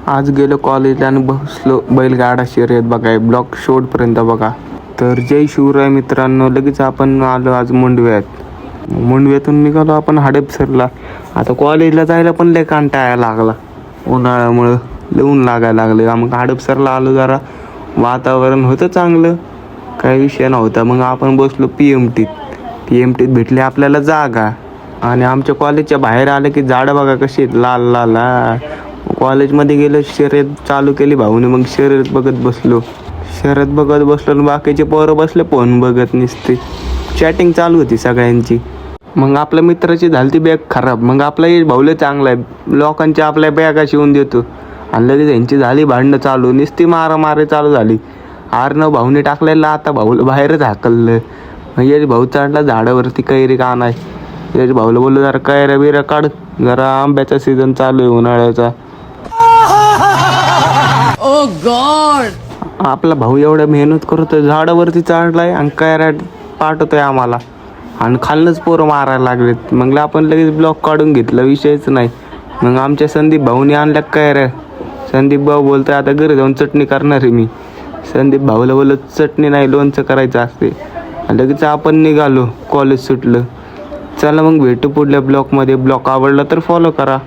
आज गेलो कॉलेजला आणि बसलो बैलगाडा शर्यत बघाय ब्लॉक शेवटपर्यंत बघा. तर जय शिवराय मित्रांनो, लगेच आपण आलो आज मुंडव्यातून निघालो आपण हडपसरला. आता कॉलेजला जायला पण लय कंटाळा लागला, उन्हाळ्यामुळं लय ऊन लागायला लागलं. मग हडपसरला आलो, जरा वातावरण होतं चांगलं, काही विषय नव्हता. मग आपण बसलो पी एम टीत भेटली आपल्याला जागा. आणि आमच्या कॉलेजच्या बाहेर आलं की झाडं बघा कशी आहेत, लाल लाल. कॉलेजमध्ये गेलो, शर्यत चालू केली भाऊने. मग शर्यत बघत बसलो आणि बाकीचे पोरं बसले फोन बघत, नुसते चॅटिंग चालू होती सगळ्यांची. मग आपल्या मित्राची झाली ती बॅग खराब. मग आपला भाऊले चांगला आहे, लोकांची आपल्या बॅगा शिवून देतो. आणि लगेच त्यांची झाली भांडणं चालू, नुसती मारामारी चालू झाली. आरनं भाऊने टाकलेला, आता भाऊला बाहेरच हाकललं. मग याची भाऊ चढला झाडावरती कैरी का नाही. याच्या भाऊला बोललो जरा कैऱ्या बिऱ्या काढ, जरा आंब्याचा सीझन चालू आहे उन्हाळ्याचा. Oh God! आपला भाऊ एवढ्या मेहनत करतोय, झाडावरती चढलाय आणि कैऱ्या पाठवतोय आम्हाला. आणि खालनंच पोरं मारायला लागलेत. मग आपण लगेच ब्लॉक काढून घेतला, विषयच नाही. मग आमच्या संदीप भाऊने आणल्या कैऱ्या. संदीप भाऊ बोलतोय आता घरी जाऊन चटणी करणार आहे मी. संदीप भाऊला बोललो चटणी नाही, लोणचं करायचं असते. लगेच आपण निघालो, कॉलेज सुटलं. चला मग भेटू पुढल्या ब्लॉकमध्ये. ब्लॉक आवडला तर फॉलो करा.